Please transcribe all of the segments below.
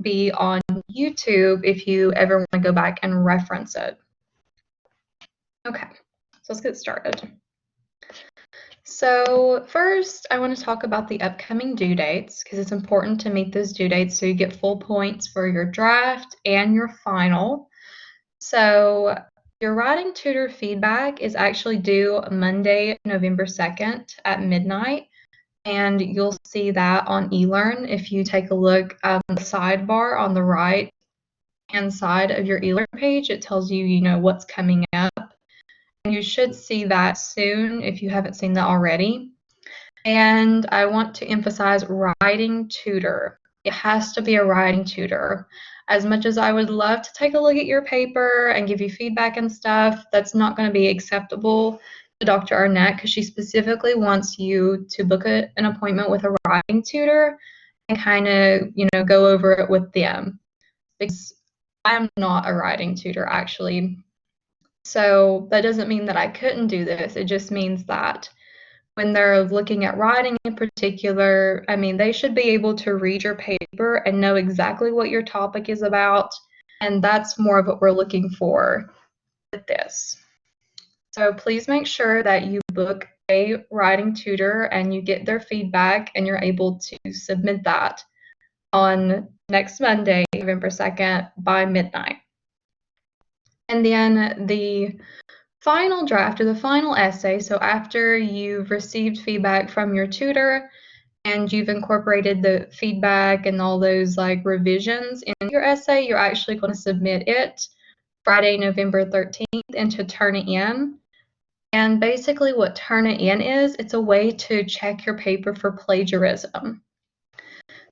be on YouTube if you ever want to go back and reference it. Okay, so let's get started. So first, I want to talk about the upcoming due dates because it's important to meet those due dates so you get full points for your draft and your final. So your writing tutor feedback is actually due Monday, November 2nd at midnight, and you'll see that on eLearn. If you take a look at the sidebar on the right hand side of your eLearn page, it tells you, what's coming up. And you should see that soon if you haven't seen that already. And I want to emphasize writing tutor. It has to be a writing tutor. As much as I would love to take a look at your paper and give you feedback and stuff, that's not going to be acceptable to Dr. Arnett because she specifically wants you to book an appointment with a writing tutor and kind of, go over it with them. Because I am not a writing tutor, actually. So that doesn't mean that I couldn't do this. It just means that when they're looking at writing in particular, they should be able to read your paper and know exactly what your topic is about. And that's more of what we're looking for with this. So please make sure that you book a writing tutor and you get their feedback and you're able to submit that on next Monday, November 2nd by midnight. And then the final draft or the final essay, so after you've received feedback from your tutor and you've incorporated the feedback and all those revisions in your essay, you're actually going to submit it Friday, November 13th and to turn it in. And basically what turn it in is, it's a way to check your paper for plagiarism.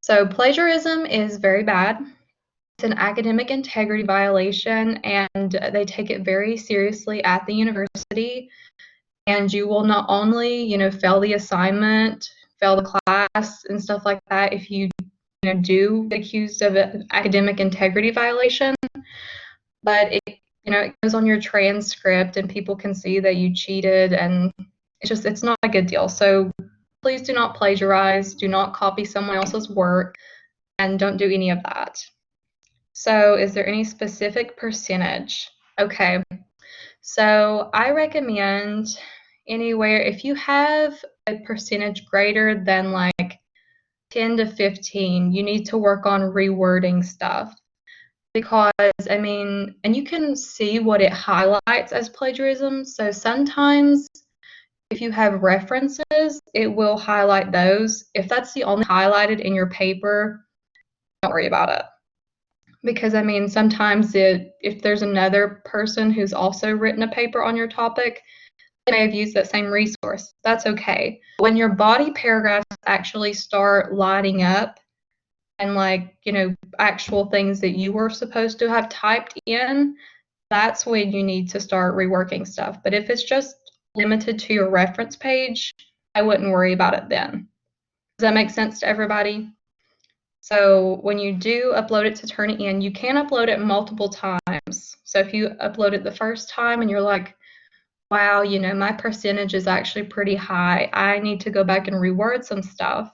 So plagiarism is very bad. It's an academic integrity violation, and they take it very seriously at the university. And you will not only, fail the assignment, fail the class, and stuff like that if you, do get accused of an academic integrity violation, but it goes on your transcript, and people can see that you cheated, and it's not a good deal. So please do not plagiarize, do not copy someone else's work, and don't do any of that. So is there any specific percentage? Okay, so I recommend anywhere, if you have a percentage greater than 10 to 15, you need to work on rewording stuff. Because, and you can see what it highlights as plagiarism. So sometimes if you have references, it will highlight those. If that's the only highlighted in your paper, don't worry about it. Because, sometimes if there's another person who's also written a paper on your topic, they may have used that same resource. That's okay. When your body paragraphs actually start lining up and actual things that you were supposed to have typed in, that's when you need to start reworking stuff. But if it's just limited to your reference page, I wouldn't worry about it then. Does that make sense to everybody? So when you do upload it to turn it in, you can upload it multiple times. So if you upload it the first time and you're like, wow, my percentage is actually pretty high, I need to go back and reword some stuff.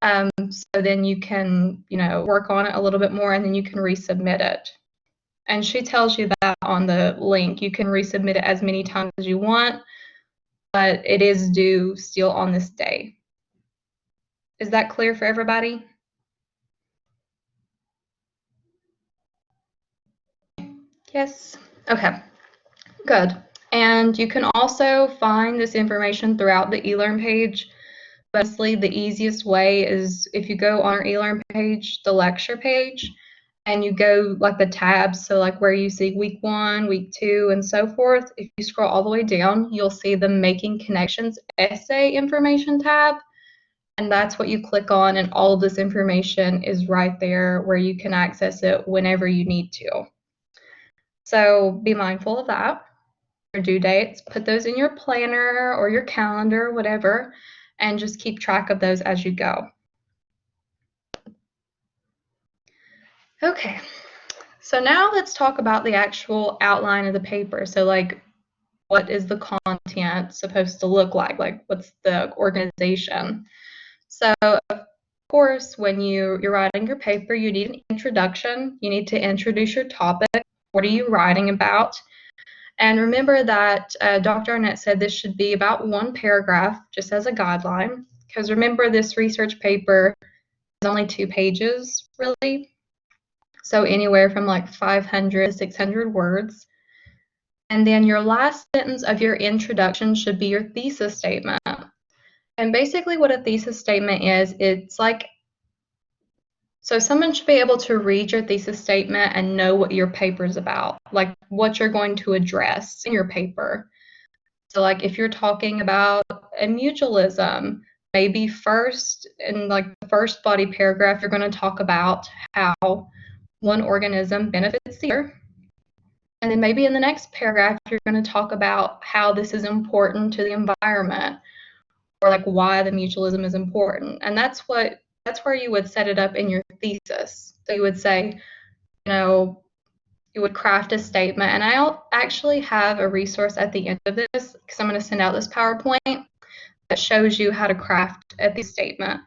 So then you can, work on it a little bit more, and then you can resubmit it. And she tells you that on the link. You can resubmit it as many times as you want, but it is due still on this day. Is that clear for everybody? Yes? Okay, good. And you can also find this information throughout the eLearn page. Honestly, the easiest way is if you go on our eLearn page, the lecture page, and you go the tabs, so where you see week 1, week 2, and so forth. If you scroll all the way down, you'll see the Making Connections essay information tab, and that's what you click on, and all of this information is right there where you can access it whenever you need to. So be mindful of that. Your due dates, put those in your planner or your calendar, whatever, and just keep track of those as you go. Okay, so now let's talk about the actual outline of the paper. So what is the content supposed to look like? What's the organization? So course, when you're writing your paper, you need an introduction. You need to introduce your topic. What are you writing about? And remember that Dr. Arnett said this should be about 1 paragraph, just as a guideline. Because remember, this research paper is only 2 pages, really. So anywhere from like 500 to 600 words. And then your last sentence of your introduction should be your thesis statement. And basically what a thesis statement is, it's like, so someone should be able to read your thesis statement and know what your paper is about, like what you're going to address in your paper. So like if you're talking about a mutualism, maybe first in like the first body paragraph, you're going to talk about how one organism benefits the other. And then maybe in the next paragraph, you're going to talk about how this is important to the environment, or like why the mutualism is important. And that's where you would set it up in your thesis. So you would say, you would craft a statement. And I'll actually have a resource at the end of this, because I'm going to send out this PowerPoint that shows you how to craft a thesis statement.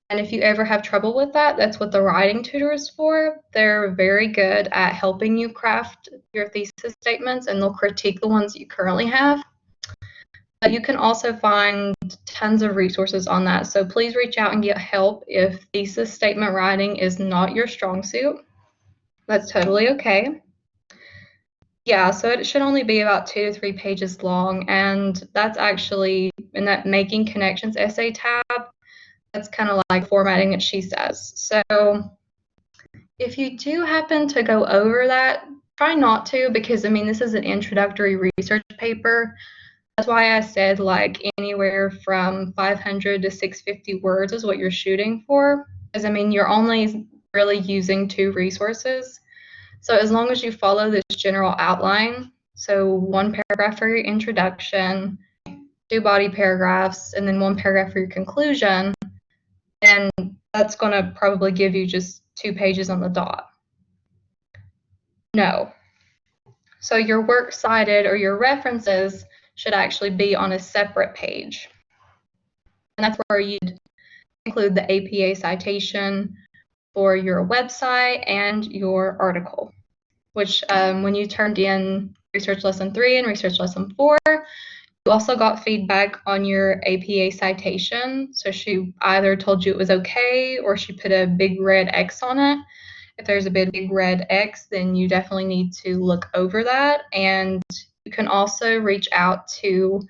And if you ever have trouble with that, that's what the writing tutor is for. They're very good at helping you craft your thesis statements, and they'll critique the ones you currently have. But you can also find tons of resources on that. So please reach out and get help if thesis statement writing is not your strong suit. That's totally okay. Yeah, so it should only be about 2 to 3 pages long, and that's actually in that Making Connections essay tab. That's kind of like formatting that she says. So if you do happen to go over that, try not to, because I mean, this is an introductory research paper. That's why I said like anywhere from 500 to 650 words is what you're shooting for. Because I mean, you're only really using 2 resources. So as long as you follow this general outline, so 1 paragraph for your introduction, 2 body paragraphs, and then 1 paragraph for your conclusion, and that's going to probably give you just 2 pages on the dot. No. So your works cited or your references should actually be on a separate page. And that's where you'd include the APA citation for your website and your article, which when you turned in Research Lesson 3 and Research Lesson 4, you also got feedback on your APA citation. So she either told you it was okay, or she put a big red X on it. If there's a big red X, then you definitely need to look over that. And you can also reach out to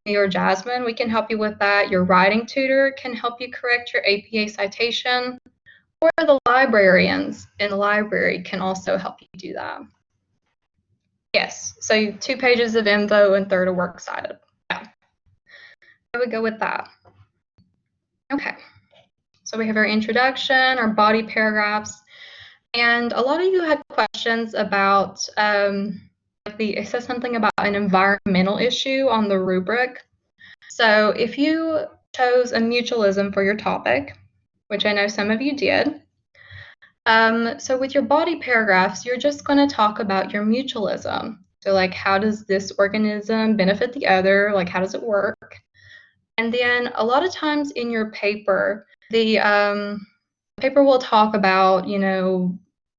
me or Jasmine. We can help you with that. Your writing tutor can help you correct your APA citation, or the librarians in the library can also help you do that. Yes, so 2 pages of info and 1/3 of works cited. Yeah, I would go with that. Okay, so we have our introduction, our body paragraphs, and a lot of you had questions about it says something about an environmental issue on the rubric. So if you chose a mutualism for your topic, which I know some of you did, so with your body paragraphs, you're just going to talk about your mutualism. So like, how does this organism benefit the other? Like, how does it work? And then a lot of times in your paper, the paper will talk about,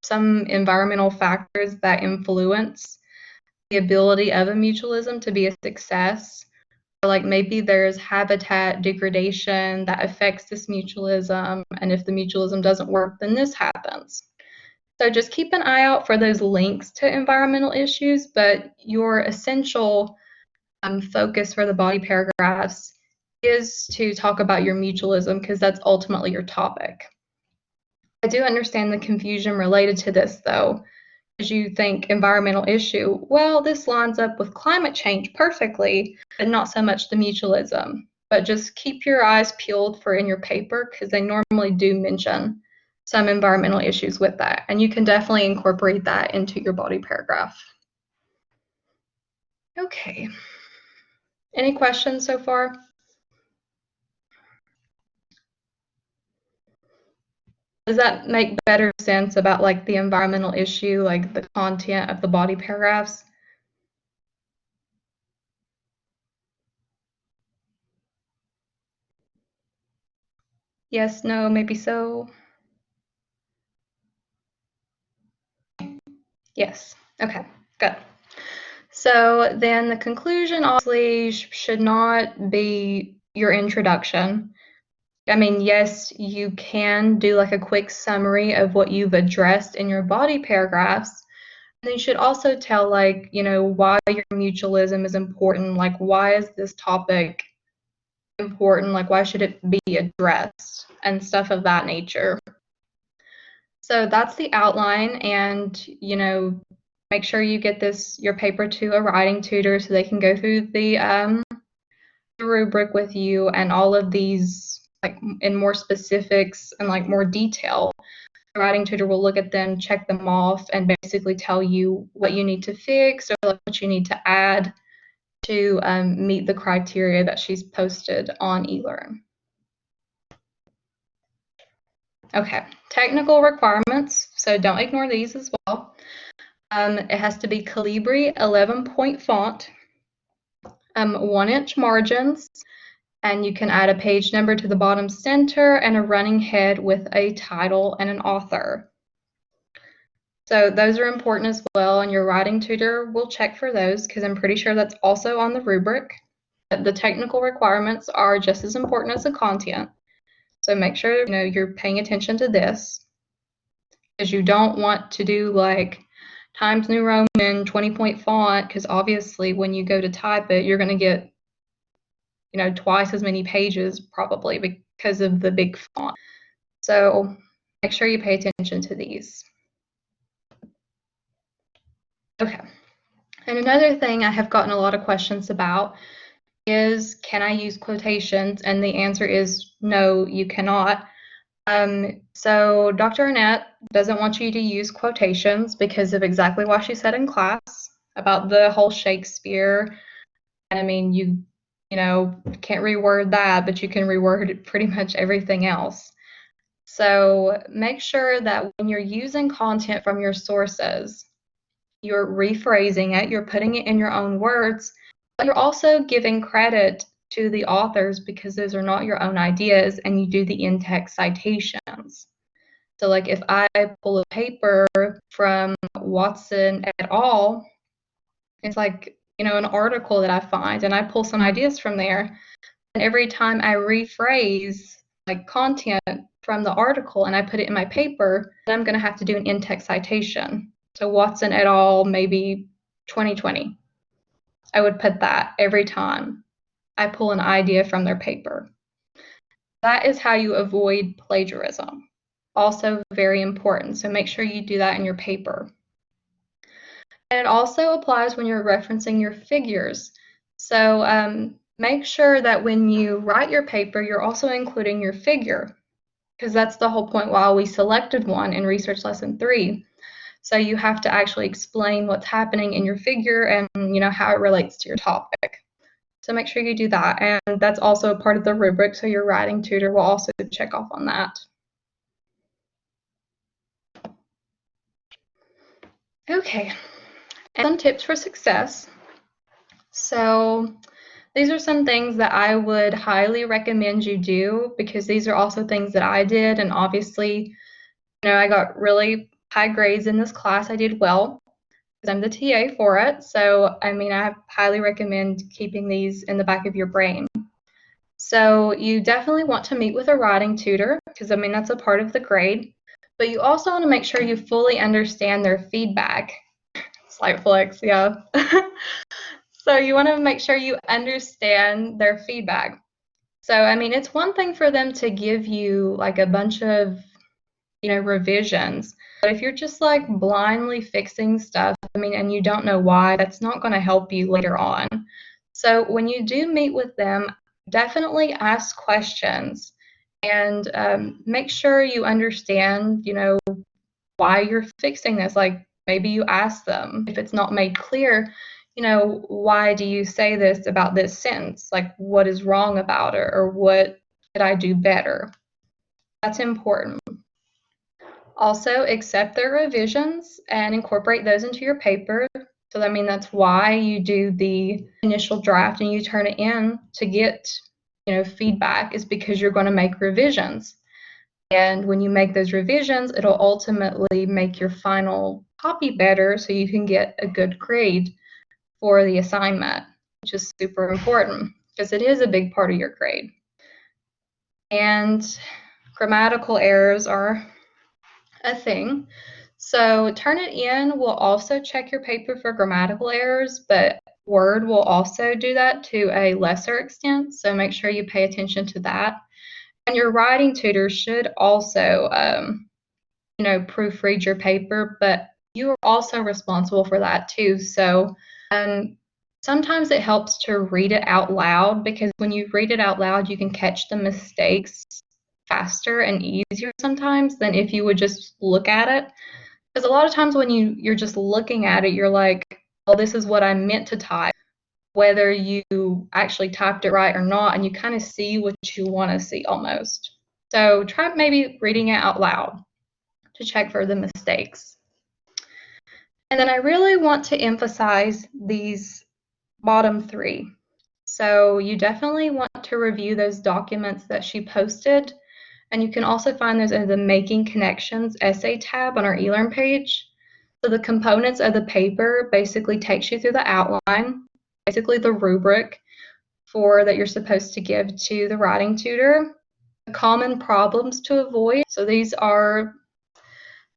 some environmental factors that influence the ability of a mutualism to be a success. Or like maybe there's habitat degradation that affects this mutualism, and if the mutualism doesn't work, then this happens. So just keep an eye out for those links to environmental issues, but your essential focus for the body paragraphs is to talk about your mutualism, because that's ultimately your topic. I do understand the confusion related to this, though, as you think environmental issue, well, this lines up with climate change perfectly, but not so much the mutualism. But just keep your eyes peeled for in your paper, because they normally do mention some environmental issues with that, and you can definitely incorporate that into your body paragraph. Okay. Any questions so far? Does that make better sense about like the environmental issue, like the content of the body paragraphs? Yes, no, maybe so. Yes. Okay, good. So then the conclusion obviously should not be your introduction. I mean, yes, you can do like a quick summary of what you've addressed in your body paragraphs. And you should also tell, like, why your mutualism is important. Like, why is this topic important? Like, why should it be addressed and stuff of that nature. So that's the outline, and make sure you get your paper to a writing tutor so they can go through the rubric with you and all of these like in more specifics and like more detail. The writing tutor will look at them, check them off, and basically tell you what you need to fix or like what you need to add to meet the criteria that she's posted on eLearn. Okay, technical requirements. So don't ignore these as well. It has to be Calibri 11-point font, 1-inch margins, and you can add a page number to the bottom center and a running head with a title and an author. So those are important as well, and your writing tutor will check for those because I'm pretty sure that's also on the rubric. But the technical requirements are just as important as the content. So make sure you're paying attention to this, because you don't want to do like Times New Roman 20-point font, because obviously when you go to type it, you're going to get twice as many pages probably because of the big font. So make sure you pay attention to these. Okay. And another thing I have gotten a lot of questions about is, can I use quotations? And the answer is no, you cannot. So Dr. Arnett doesn't want you to use quotations because of exactly what she said in class about the whole Shakespeare. And I mean, you can't reword that, but you can reword pretty much everything else. So make sure that when you're using content from your sources, you're rephrasing it, you're putting it in your own words, but you're also giving credit to the authors because those are not your own ideas, and you do the in-text citations. So like if I pull a paper from Watson et al., it's like, an article that I find and I pull some ideas from there. And every time I rephrase like content from the article and I put it in my paper, then I'm going to have to do an in-text citation. So Watson et al., maybe 2020. I would put that every time I pull an idea from their paper. That is how you avoid plagiarism. Also very important. So make sure you do that in your paper. And it also applies when you're referencing your figures. So make sure that when you write your paper, you're also including your figure, because that's the whole point why we selected one in Research Lesson 3. So you have to actually explain what's happening in your figure and how it relates to your topic. So make sure you do that. And that's also a part of the rubric, so your writing tutor will also check off on that. Okay, and some tips for success. So these are some things that I would highly recommend you do, because these are also things that I did. And obviously, I got really high grades in this class. I did well because I'm the TA for it. So, I mean, I highly recommend keeping these in the back of your brain. So you definitely want to meet with a writing tutor because, I mean, that's a part of the grade. But you also want to make sure you fully understand their feedback. Slight flex, yeah. So you want to make sure you understand their feedback. So, I mean, it's one thing for them to give you like a bunch of, revisions. But if you're just like blindly fixing stuff, I mean, and you don't know why, that's not going to help you later on. So when you do meet with them, definitely ask questions and make sure you understand, why you're fixing this. Like maybe you ask them if it's not made clear, why do you say this about this sentence? Like what is wrong about it, or what could I do better? That's important. Also, accept their revisions and incorporate those into your paper. So, I mean, that's why you do the initial draft and you turn it in to get, feedback, is because you're going to make revisions. And when you make those revisions, it'll ultimately make your final copy better so you can get a good grade for the assignment, which is super important because it is a big part of your grade. And grammatical errors are a thing. So Turnitin will also check your paper for grammatical errors, but Word will also do that to a lesser extent. So make sure you pay attention to that. And your writing tutor should also, proofread your paper, but you are also responsible for that too. So sometimes it helps to read it out loud, because when you read it out loud, you can catch the mistakes faster and easier sometimes than if you would just look at it. Because a lot of times when you're just looking at it, you're like, well, this is what I meant to type, whether you actually typed it right or not, and you kind of see what you want to see almost. So try maybe reading it out loud to check for the mistakes. And then I really want to emphasize these bottom three. So you definitely want to review those documents that she posted, and you can also find those in the Making Connections essay tab on our eLearn page. So the components of the paper basically takes you through the outline, basically the rubric that you're supposed to give to the writing tutor, the common problems to avoid. So these are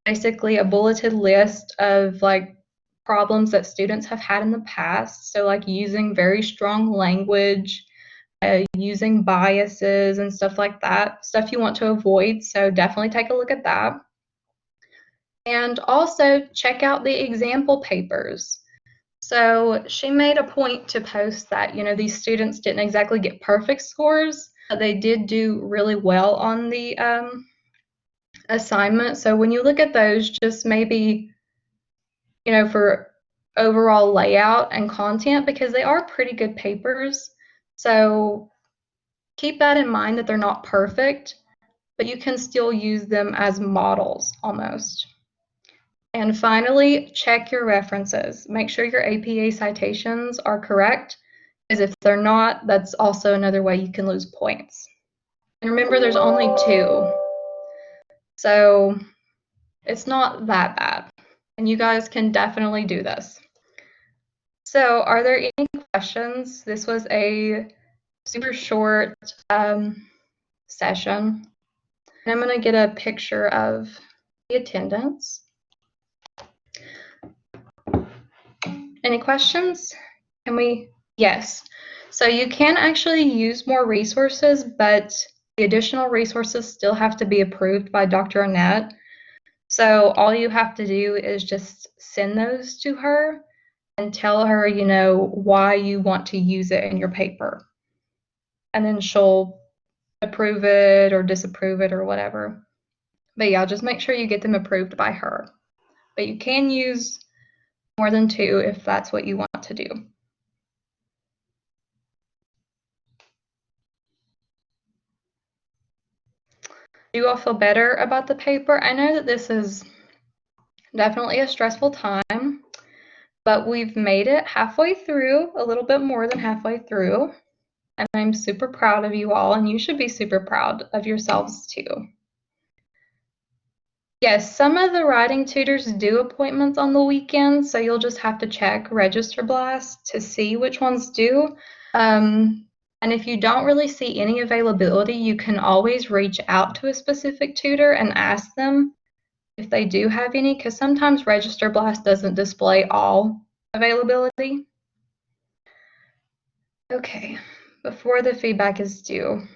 basically a bulleted list of like problems that students have had in the past. So like using very strong language, using biases and stuff like that, stuff you want to avoid. So definitely take a look at that. And also check out the example papers. So she made a point to post that, these students didn't exactly get perfect scores, but they did do really well on the assignment. So when you look at those, just maybe, for overall layout and content, because they are pretty good papers. So keep that in mind, that they're not perfect, but you can still use them as models almost. And finally, check your references. Make sure your APA citations are correct, because if they're not, that's also another way you can lose points. And remember, there's only 2, so it's not that bad, and you guys can definitely do this. So are there any questions? This was a super short session. And I'm going to get a picture of the attendance. Any questions? Yes. So you can actually use more resources, but the additional resources still have to be approved by Dr. Annette. So all you have to do is just send those to her and tell her, why you want to use it in your paper. And then she'll approve it or disapprove it or whatever. But yeah, just make sure you get them approved by her. But you can use more than 2 if that's what you want to do. Do you all feel better about the paper? I know that this is definitely a stressful time, but we've made it halfway through, a little bit more than halfway through, and I'm super proud of you all, and you should be super proud of yourselves too. Yes, some of the writing tutors do appointments on the weekends, so you'll just have to check Register Blast to see which ones do. And if you don't really see any availability, you can always reach out to a specific tutor and ask them if they do have any, because sometimes Register Blast doesn't display all availability. Okay, before the feedback is due.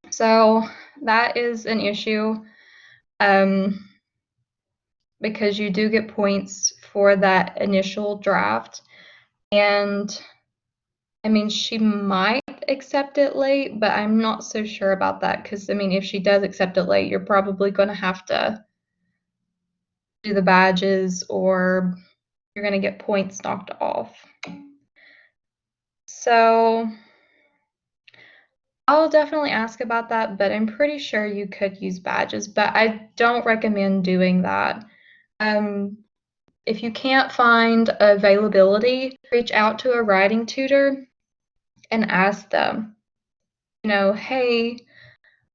So that is an issue. Because you do get points for that initial draft. And I mean, she might accept it late, but I'm not so sure about that, because I mean, if she does accept it late, you're probably going to have to do the badges, or you're going to get points knocked off. So I'll definitely ask about that, but I'm pretty sure you could use badges, but I don't recommend doing that. If you can't find availability, reach out to a writing tutor and ask them, hey,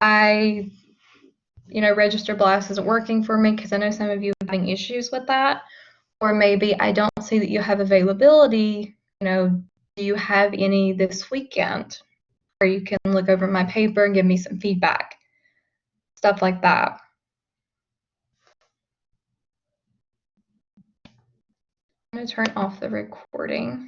I register blast isn't working for me, because I know some of you are having issues with that. Or maybe I don't see that you have availability. Do you have any this weekend where you can look over my paper and give me some feedback? Stuff like that. I'm going to turn off the recording.